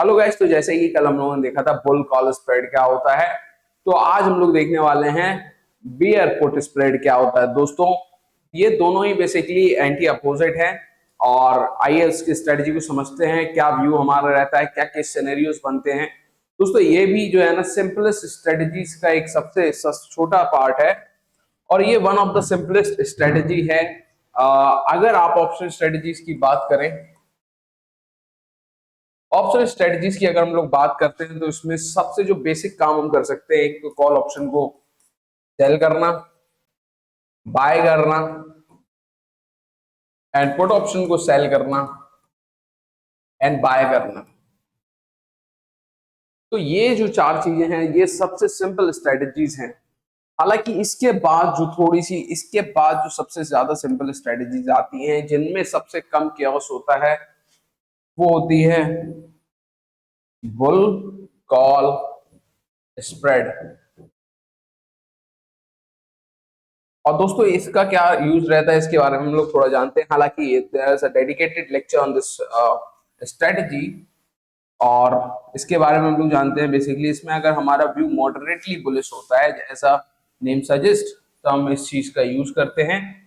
Hello guys, तो जैसे कि कल हम लोगों ने देखा था बुल कॉल स्प्रेड क्या होता है, तो आज हम लोग देखने वाले हैं बियर पुट स्प्रेड क्या होता है। दोस्तों, ये दोनों ही बेसिकली एंटी अपोजिट है। और आइए इसकी स्ट्रेटजी को समझते हैं, क्या व्यू हमारा रहता है, क्या किस सिनेरियोस बनते हैं। दोस्तों, ये भी जो है ना सिंपलेस्ट स्ट्रेटजीज का एक सबसे छोटा पार्ट है और ये one of the simplest strategy है। अगर आप ऑप्शन स्ट्रेटजीज की बात करें, ऑप्शन स्ट्रेटजीज की अगर हम लोग बात करते हैं तो इसमें सबसे जो बेसिक काम हम कर सकते हैं, एक तो कॉल ऑप्शन को सेल करना, बाय करना, एंड पुट ऑप्शन को सेल करना एंड बाय करना। तो ये जो चार चीजें हैं ये सबसे सिंपल स्ट्रेटजीज हैं। हालांकि इसके बाद जो सबसे ज्यादा सिंपल स्ट्रेटजीज आती हैं जिनमें सबसे कम केओस होता है वो होती है बुल कॉल स्प्रेड। और दोस्तों, इसका क्या यूज रहता है इसके बारे में हम लोग थोड़ा जानते हैं। हालांकि there is a dedicated lecture on this strategy और इसके बारे में हम लोग जानते हैं। बेसिकली इसमें अगर हमारा व्यू मॉडरेटली बुलिश होता है, जैसा नेम सजेस्ट, तो हम इस चीज का यूज करते हैं।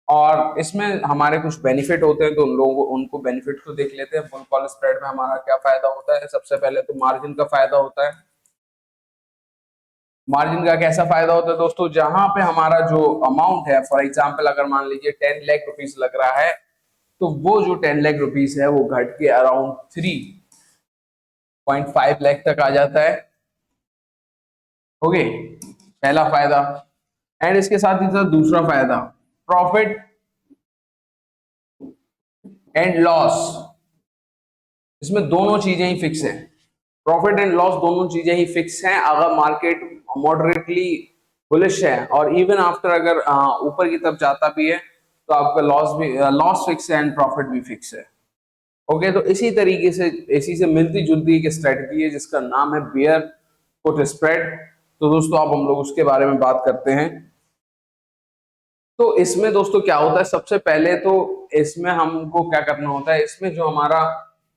और इसमें हमारे कुछ बेनिफिट होते हैं, तो उन लोगों को उनको बेनिफिट को देख लेते हैं। बुल कॉल स्प्रेड में हमारा क्या फायदा होता है? सबसे पहले तो मार्जिन का फायदा होता है। मार्जिन का कैसा फायदा होता है दोस्तों? जहां पे हमारा जो अमाउंट है, फॉर एग्जांपल अगर मान लीजिए 10 लाख रुपीस लग रहा है, तो वो जो 10 लाख रुपीस है वो घट के अराउंड 3.5 लाख तक आ जाता है। ओके, पहला फायदा। एंड इसके साथ ही साथ दूसरा फायदा, प्रॉफिट एंड लॉस। इसमें दोनों चीजें ही फिक्स है। प्रॉफिट एंड लॉस दोनों चीजें ही फिक्स हैं। अगर मार्केट मॉडरेटली बुलिश है और इवन आफ्टर अगर ऊपर की तरफ जाता भी है, तो आपका लॉस फिक्स है एंड प्रॉफिट भी फिक्स है। ओके, तो इसी तरीके से इसी से मिलती जुलती एक स्ट्रेटजी है जिसका नाम है बियर पुट स्प्रेड। तो दोस्तों, अब हम लोग उसके बारे में बात करते हैं। तो इसमें दोस्तों क्या होता है, सबसे पहले तो इसमें हमको क्या करना होता है, इसमें जो हमारा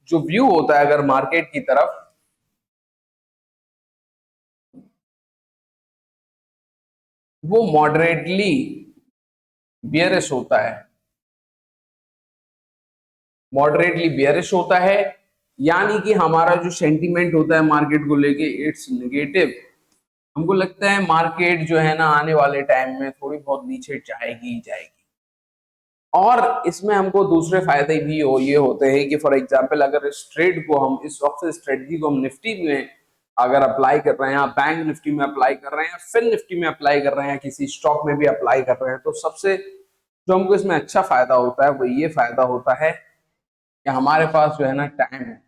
जो व्यू होता है अगर मार्केट की तरफ, वो मॉडरेटली बियरिश होता है। मॉडरेटली बियरिश होता है, यानी कि हमारा जो सेंटीमेंट होता है मार्केट को लेके, इट्स नेगेटिव। हमको लगता है मार्केट जो है ना आने वाले टाइम में थोड़ी बहुत नीचे जाएगी ही जाएगी। और इसमें हमको दूसरे फायदे भी ये होते हैं कि फॉर एग्जांपल अगर इस ट्रेड को हम, इस ऑप्शन स्ट्रेटजी को हम निफ्टी में अगर अप्लाई कर रहे हैं, या बैंक निफ्टी में अप्लाई कर रहे हैं, या फिर निफ्टी में अप्लाई कर रहे हैं, किसी स्टॉक में भी अप्लाई कर रहे हैं, तो सबसे जो हमको इसमें अच्छा फायदा होता है वो ये फायदा होता है कि हमारे पास जो है ना टाइम होता है।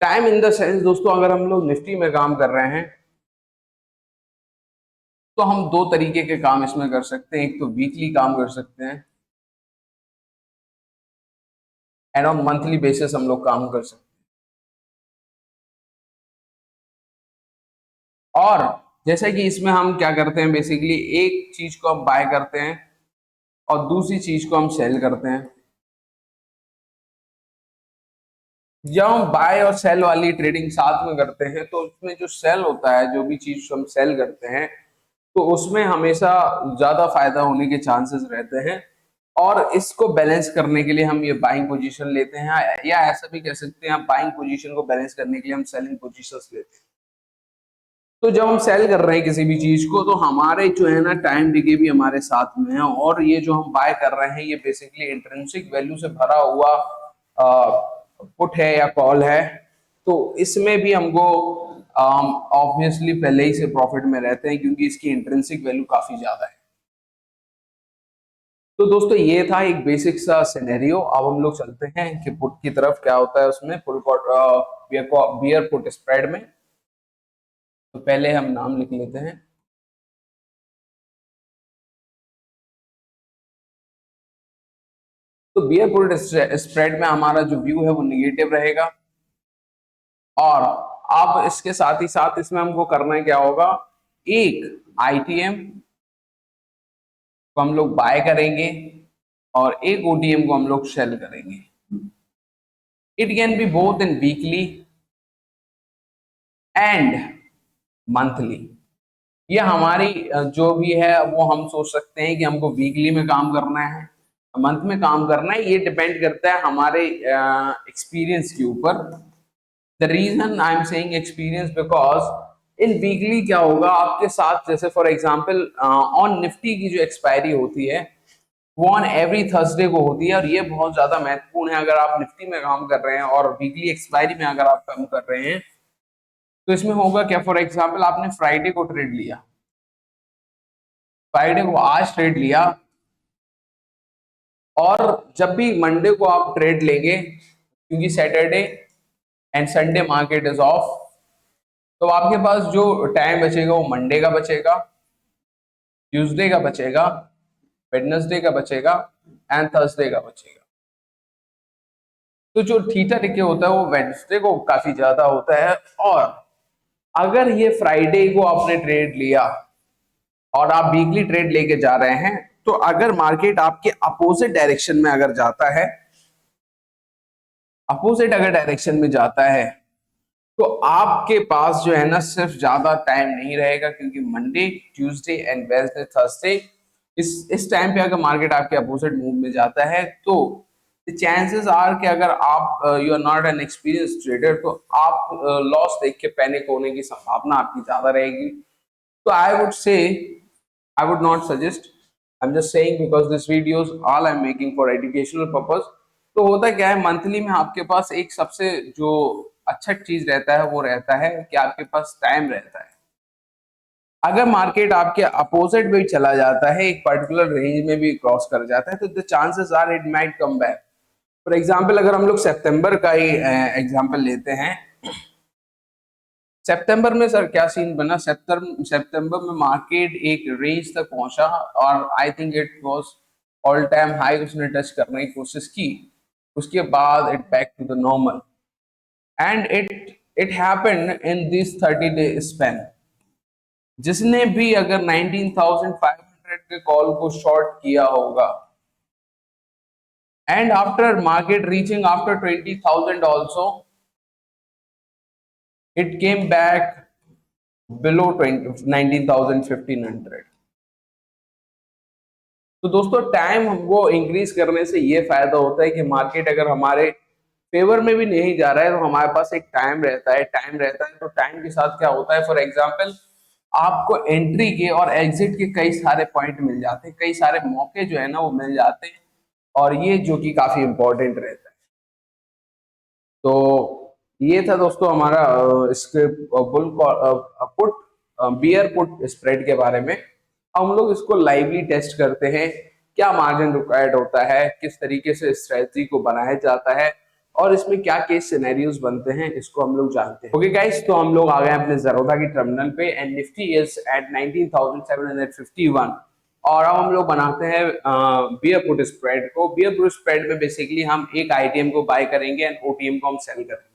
टाइम इन द सेंस दोस्तों, अगर हम लोग निफ्टी में काम कर रहे हैं तो हम दो तरीके के काम इसमें कर सकते हैं। एक तो वीकली काम कर सकते हैं एंड ऑन मंथली बेसिस हम लोग काम कर सकते हैं। और जैसे कि इसमें हम क्या करते हैं, बेसिकली एक चीज को हम बाय करते हैं और दूसरी चीज को हम सेल करते हैं। जब हम बाय और सेल वाली ट्रेडिंग साथ में करते हैं तो उसमें जो सेल होता है, जो भी चीज हम सेल करते हैं, तो उसमें हमेशा ज्यादा फायदा होने के चांसेस रहते हैं। और इसको बैलेंस करने के लिए हम ये बाइंग पोजीशन लेते हैं, या ऐसा भी कह सकते हैं, बाइंग पोजीशन को बैलेंस करने के लिए हम सेलिंग पोजीशंस लेते हैं। तो जब हम सेल कर रहे हैं किसी भी चीज को, तो हमारे जो है ना टाइम डिके भी हमारे साथ में है, और ये जो हम बाय कर रहे हैं ये बेसिकली इंट्रिंसिक वैल्यू से भरा हुआ पुट है या कॉल है। तो इसमें भी हमको ऑब्वियसली पहले ही से प्रॉफिट में रहते हैं, क्योंकि इसकी इंट्रिंसिक वैल्यू काफी ज्यादा है। तो दोस्तों, ये था एक बेसिक सा सिनेरियो। अब हम लोग चलते हैं कि पुट की तरफ क्या होता है उसमें, पुल बियर पुट स्प्रेड में। तो पहले हम नाम लिख लेते हैं। तो बियर पुट स्प्रेड में हमारा जो व्यू है वो निगेटिव रहेगा। और अब इसके साथ ही साथ इसमें हमको करना है क्या होगा, एक आईटीएम को हम लोग बाय करेंगे और एक ओटीएम को हम लोग सेल करेंगे। It can be both in weekly and monthly. ये हमारी जो भी है वो हम सोच सकते हैं कि हमको वीकली में काम करना है, मंथ में काम करना है, ये डिपेंड करता है हमारे एक्सपीरियंस के ऊपर। The reason I am saying experience because in weekly क्या होगा आपके साथ, जैसे फॉर एग्जांपल ऑन निफ्टी की जो एक्सपायरी होती है वो ऑन एवरी थर्सडे को होती है, और ये बहुत ज्यादा महत्वपूर्ण है। अगर आप निफ्टी में काम कर रहे हैं और वीकली एक्सपायरी में अगर आप काम कर रहे हैं तो इसमें होगा क्या, फॉर एग्जाम्पल आपने फ्राइडे को ट्रेड लिया, फ्राइडे को आज ट्रेड लिया, और जब भी मंडे को आप ट्रेड लेंगे, क्योंकि Saturday and Sunday market is of, तो आपके पास जो टाइम बचेगा वो मंडे का बचेगा, ट्यूसडे का बचेगा, वेडनेसडे का बचेगा एंड थर्सडे का बचेगा। तो जो थीटा डिके होता है वो वेडनेसडे को काफी ज्यादा होता है। और अगर ये फ्राइडे को आपने ट्रेड लिया और आप वीकली ट्रेड लेके जा रहे हैं, तो अगर मार्केट आपके अपोजिट डायरेक्शन में अगर जाता है, अपोजिट अगर डायरेक्शन में जाता है, तो आपके पास जो है ना सिर्फ ज्यादा टाइम नहीं रहेगा, क्योंकि Monday, Tuesday and Wednesday, Thursday, इस टाइम पे अगर मार्केट आपके अपोजिट मूव में जाता है तो चांसेस आर कि अगर आप you are not an experience trader, तो आप लॉस देख के पैनिक होने की संभावना आपकी ज्यादा रहेगी। तो I would say, I would not suggest. I'm just saying because this videos all I'm making for educational purpose. तो होता क्या है, मंथली में आपके पास एक सबसे जो अच्छा चीज रहता है वो रहता है कि आपके पास टाइम रहता है। अगर मार्केट आपके अपोजिट भी चला जाता है, एक पर्टिकुलर रेंज में भी क्रॉस कर जाता है, तो the chances are it might come back. For example अगर हम लोग सितंबर का ही एग्जाम्पल लेते हैं, सितंबर में सर क्या सीन बना, सितंबर में मार्केट एक रेंज तक पहुंचा और I think it was all time high, उसने टच करने की कोशिश की, उसके बाद it back to the normal and it happened in this 30 day span. जिसने भी अगर 19,500 के कॉल को शॉर्ट किया होगा and after market reaching after 20,000 also, it came back below 19,000 1500। तो दोस्तों टाइम हमको इंक्रीज करने से ये फायदा होता है कि मार्केट अगर हमारे फेवर में भी नहीं जा रहा है तो हमारे पास एक टाइम रहता है, टाइम रहता है तो टाइम के साथ क्या होता है, फॉर एग्जांपल आपको एंट्री के और एग्जिट के कई सारे पॉइंट मिल जाते हैं, कई सारे मौके जो है ना वो मिल जाते हैं, और ये जो कि काफी इंपॉर्टेंट रहता है। तो ये था दोस्तों हमारा इसके bull put beer put spread के बारे में। हम लोग इसको लाइवली टेस्ट करते हैं, क्या मार्जिन रिक्वायर्ड होता है, किस तरीके से स्ट्रेटजी को बनाया जाता है, और इसमें क्या केस सिनेरियोज बनते हैं, इसको हम लोग जानते हैं। ओके गाइस, तो हम लोग आ गए अपने ज़रोधा की टर्मिनल पे एंड निफ्टी इज एट 19,751, और अब हम लोग बनाते हैं बियर पुट स्प्रेड को। बियर पुट स्प्रेड में बेसिकली हम एक आईटीएम को बाय करेंगे एंड ओटीएम को हम सेल करेंगे।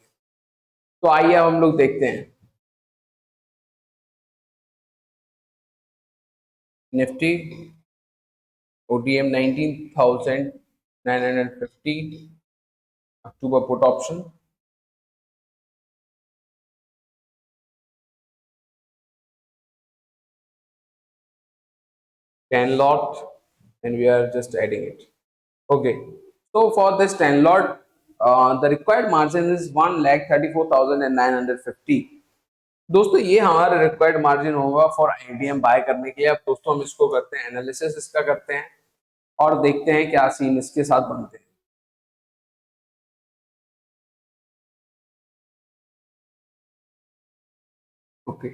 तो आइए अब हम लोग देखते हैं Nifty OTM 19,950 October put option, ten lot, and we are just adding it. Okay, so for this 10 lot, the required margin is 1,34,950। दोस्तों ये हमारा रिक्वायर्ड मार्जिन होगा फॉर आईटीएम बाय करने के लिए। अब दोस्तों हम इसको करते हैं एनालिसिस, इसका करते हैं और देखते हैं क्या सीन इसके साथ बनते हैं। ओके,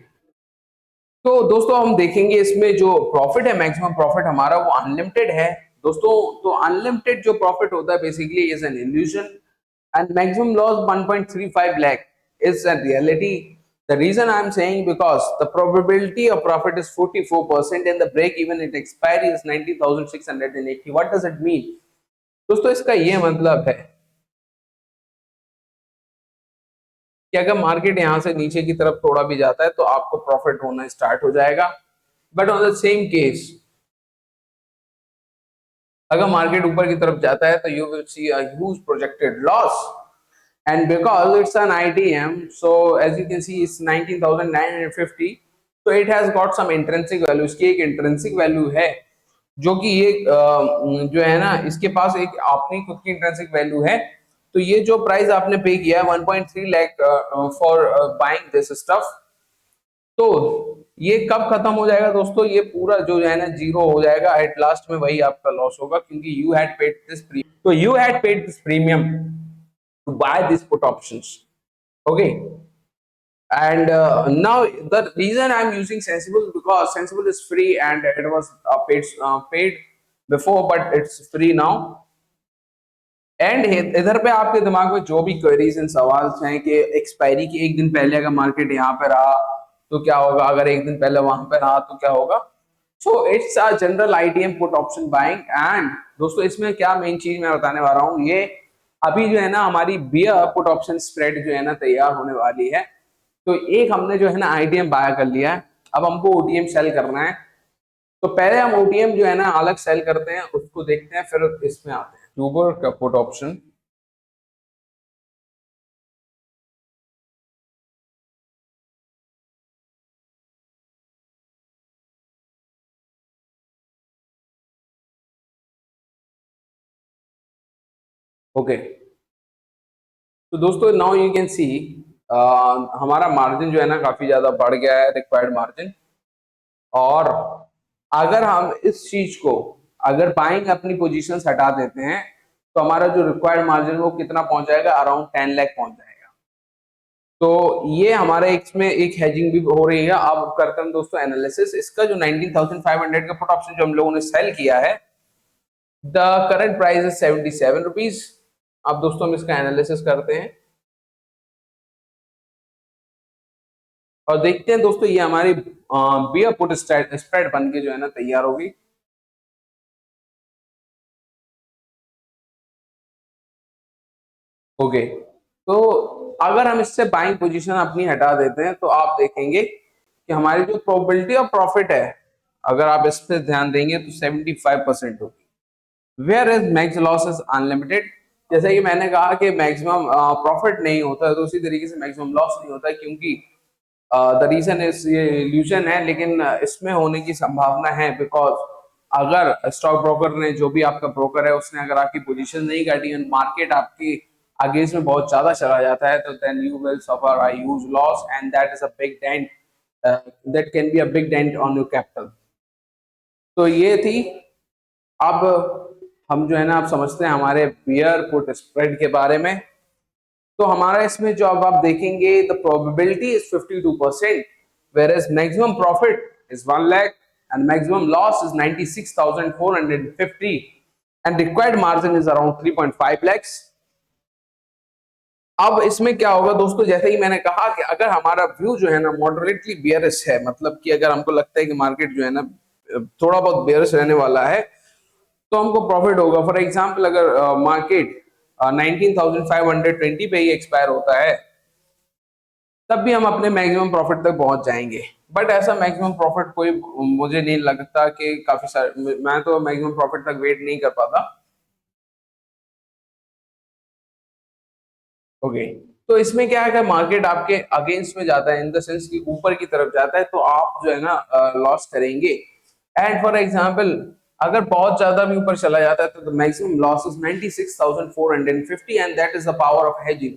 तो दोस्तों हम देखेंगे इसमें जो प्रॉफिट है, मैक्सिमम प्रॉफिट हमारा वो अनलिमिटेड है दोस्तों। तो अनलिमिटेड जो प्रॉफिट होता है basically is an illusion, and maximum loss 1.35 lakh is a reality. The reason I am saying because the probability of profit is 44% and the break even at expiry is 90,680। What does it mean? दोस्तों इसका ये मतलब है कि अगर market यहां से नीचे की तरफ थोड़ा भी जाता है तो आपको प्रॉफिट होना स्टार्ट हो जाएगा, but on the same case अगर मार्केट ऊपर की तरफ जाता है तो you will see a huge projected loss. and because it's an ITM, so as you can see it's 19,950, so it has got some intrinsic value. इसकी एक intrinsic value है जो कि ये जो है ना इसके पास एक अपनी खुद की इंट्रिंसिक वैल्यू है। तो ये जो प्राइस आपने पे किया है 1.3 lakh for buying this stuff, तो ये कब खत्म हो जाएगा दोस्तों? ये पूरा जो है ना जीरो हो जाएगा एट लास्ट में, वही आपका लॉस होगा क्योंकि you had paid this premium, तो you had paid this premium to buy these put options. Okay, and now the reason I'm using Sensible because Sensible is free and it was paid before, but it's free now. And इधर पे आपके दिमाग में जो भी queries and सवाल हैं कि एक्सपायरी की एक दिन पहले अगर मार्केट यहाँ पे रहा तो क्या होगा, अगर एक दिन पहले वहां पे रहा तो क्या होगा। So it's a general ITM put option buying. And दोस्तों इसमें क्या मेन चीज मैं बताने वाला हूँ, ये अभी जो है ना हमारी बियर पुट ऑप्शन स्प्रेड जो है ना तैयार होने वाली है। तो एक हमने जो है ना आईटीएम बाय कर लिया है, अब हमको ओटीएम सेल करना है। तो पहले हम ओटीएम जो है ना अलग सेल करते हैं, उसको देखते हैं, फिर इसमें आते हैं ट्यूबर का पुट ऑप्शन। ओके, तो दोस्तों नाउ यू कैन सी हमारा मार्जिन जो है ना काफी ज्यादा बढ़ गया है, रिक्वायर्ड मार्जिन। और अगर हम इस चीज को अगर बाइंग अपनी पोजीशन हटा देते हैं तो हमारा जो रिक्वायर्ड मार्जिन वो कितना पहुंच जाएगा, अराउंड 10 लाख पहुंच जाएगा। तो ये हमारे इसमें एक हेजिंग भी हो रही है। अब करते हैं दोस्तों एनालिसिस इसका। जो 19,500 का पुट ऑप्शन जो हम लोगों ने सेल किया है, the current price is 77 rupees. अब दोस्तों हम इसका एनालिसिस करते हैं और देखते हैं दोस्तों ये हमारी बियर पुट स्प्रेड बन के जो है ना तैयार होगी। ओके, तो अगर हम इससे बाइंग पोजीशन अपनी हटा देते हैं तो आप देखेंगे कि हमारी जो प्रोबेबिलिटी ऑफ प्रॉफिट है, अगर आप इस पे ध्यान देंगे तो 75% होगी, where is max loss is unlimited. जैसे कि मैंने कहा कि मैक्सिमम प्रॉफिट नहीं होता है, तो उसी तरीके से मैक्सिमम लॉस नहीं होता है, क्योंकि द रीजन इज ये इल्यूजन है, लेकिन इसमें होने की संभावना है। बिकॉज अगर स्टॉक ब्रोकर ने, जो भी आपका ब्रोकर है, उसने अगर आपकी पोजीशन नहीं काटी और मार्केट आपकी अगेंस्ट में बहुत ज्यादा चला जाता है, तो then you will suffer a huge loss and that is a big dent, that can be a big dent on your capital. तो ये थी। अब हम जो है ना आप समझते हैं हमारे बियर पुट स्प्रेड के बारे में। तो हमारा इसमें जो अब आप देखेंगे the probability is 52%, whereas maximum profit is 1 lakh and maximum loss is 96,450 and required margin is around 3.5 lakhs। अब इसमें क्या होगा दोस्तों, जैसे ही मैंने कहा कि अगर हमारा व्यू जो है ना मॉडरेटली बेयरिश है, मतलब कि अगर हमको लगता है कि मार्केट जो है ना थोड़ा बहुत बेयरिश रहने वाला है, तो हमको प्रॉफिट होगा। फॉर एग्जांपल अगर मार्केट 19,520 पे ही एक्सपायर होता है, तब भी हम अपने मैक्सिमम प्रॉफिट तक पहुंच जाएंगे। बट ऐसा मैक्सिमम प्रॉफिट कोई, मुझे नहीं लगता कि काफी सारे, मैं तो मैक्सिमम प्रॉफिट तक वेट नहीं कर पाता। ओके, तो इसमें क्या है कि मार्केट आपके अगेंस्ट में जाता है, इन द सेंस कि ऊपर की तरफ जाता है, तो आप जो है ना लॉस करेंगे। एंड फॉर एग्जांपल अगर बहुत ज्यादा भी ऊपर चला जाता है तो maximum loss is 96,450 and that is the power of hedging.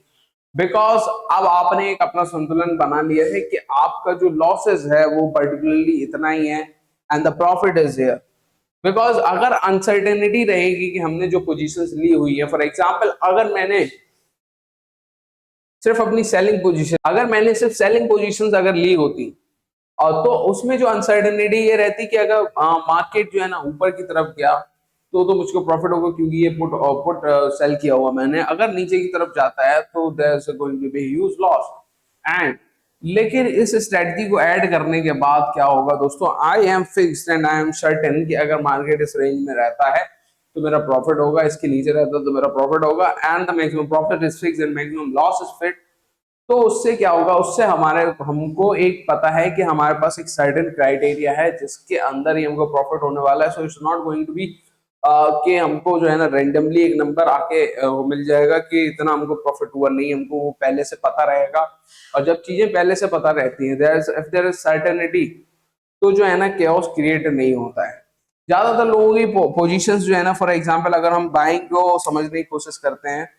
Because अब आपने एक अपना संतुलन बना लिया है कि आपका जो लॉसेस है वो पर्टिकुलरली इतना ही है and the profit is here. Because अगर अनसर्टेनिटी रहेगी कि हमने जो पोजीशंस ली हुई है, फॉर एग्जांपल अगर मैंने सिर्फ अपनी सेलिंग पोजीशन, अगर मैंने सिर्फ सेलिंग पोजीशंस अगर ली होती, और तो उसमें जो अनसर्टेनिटी ये रहती कि अगर मार्केट जो है ना ऊपर की तरफ गया तो मुझको प्रॉफिट होगा क्योंकि ये पुट सेल किया हुआ मैंने। अगर नीचे की तरफ जाता है तो there is going to be huge loss. And लेकिन इस स्ट्रेटजी को ऐड करने के बाद क्या होगा दोस्तों, I am fixed and I am certain कि अगर मार्केट इस रेंज में रहता है तो मेरा प्रॉफिट होगा, इसके नीचे रहता है तो मेरा प्रॉफिट होगा, and the maximum profit is fixed and maximum loss is fixed. तो उससे क्या होगा, उससे हमारे हमको एक पता है कि हमारे पास एक सर्टेन क्राइटेरिया है जिसके अंदर ही हमको प्रॉफिट होने वाला है। So it's not going to be कि हमको जो है ना रेंडमली एक नंबर आके वो मिल जाएगा कि इतना हमको प्रॉफिट हुआ, नहीं, हमको वो पहले से पता रहेगा। और जब चीजें पहले से पता रहती हैं, देयर इज सर्टेनिटी, तो जो है ना केओस क्रिएट नहीं होता है। ज्यादातर लोगों की पोजीशंस जो है ना, फॉर एग्जांपल अगर हम बाइंग को समझने की कोशिश करते हैं,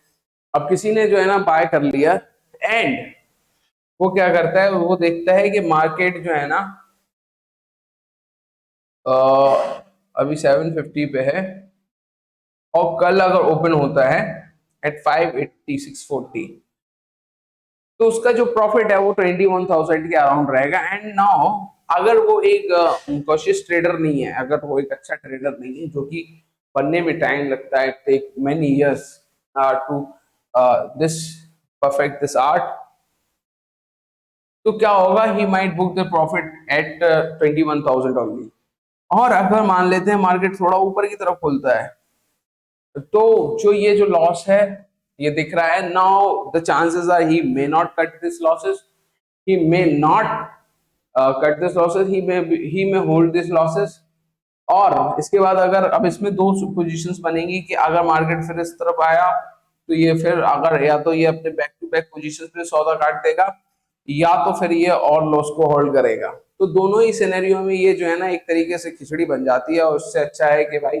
अब किसी ने जो है ना बाय कर लिया, एंड वो क्या करता है, वो देखता है कि मार्केट जो है ना अ, अभी 750 पे है, और कल अगर ओपन होता है एट 586.40, तो उसका जो प्रॉफिट है वो 21,000 के अराउंड रहेगा। एंड नाउ अगर वो एक कॉशियस ट्रेडर नहीं है, अगर वो एक अच्छा ट्रेडर नहीं है, जो कि बनने में टाइम लगता है, take many years to this perfect this art, तो क्या होगा, he might book the profit at 21,000 only. और अगर मान लेते हैं मार्केट थोड़ा ऊपर की तरफ खुलता है, तो जो ये जो लॉस है ये दिख रहा है, now the chances are he may not cut this losses, he may not cut this losses, he may hold this losses। और इसके बाद अगर अब इसमें दो पोजीशंस बनेंगी कि अगर मार्केट फिर इस तरफ आया, तो ये फिर अगर या तो ये अपने बैक टू बैक पोजीशंस पे सौदा काट देगा, या तो फिर ये और लॉस को होल्ड करेगा। तो दोनों ही सिनेरियो में ये जो है ना एक तरीके से खिचड़ी बन जाती है, और उससे अच्छा है कि भाई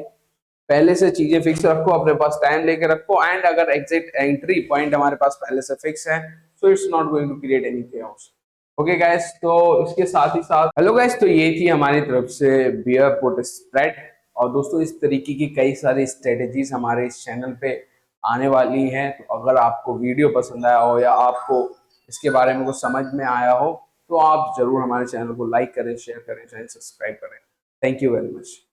पहले से चीजें फिक्स रखो, अपने पास टाइम लेके रखो, एंड अगर एग्जैक्ट एंट्री पॉइंट हमारे पास पहले से फिक्स है, so it's not going to create any chaos। Okay guys, तो इसके साथ ही साथ हेलो गाइस, तो ये थी हमारी तरफ से बियर पुट स्प्रेड। और दोस्तों इस तरीके की कई सारी स्ट्रेटेजीज हमारे इस चैनल पे आने वाली हैं, तो अगर आपको वीडियो पसंद आया हो या आपको इसके बारे में कुछ समझ में आया हो, तो आप जरूर हमारे चैनल को लाइक करें, शेयर करें, चैनल सब्सक्राइब करें। Thank you very much.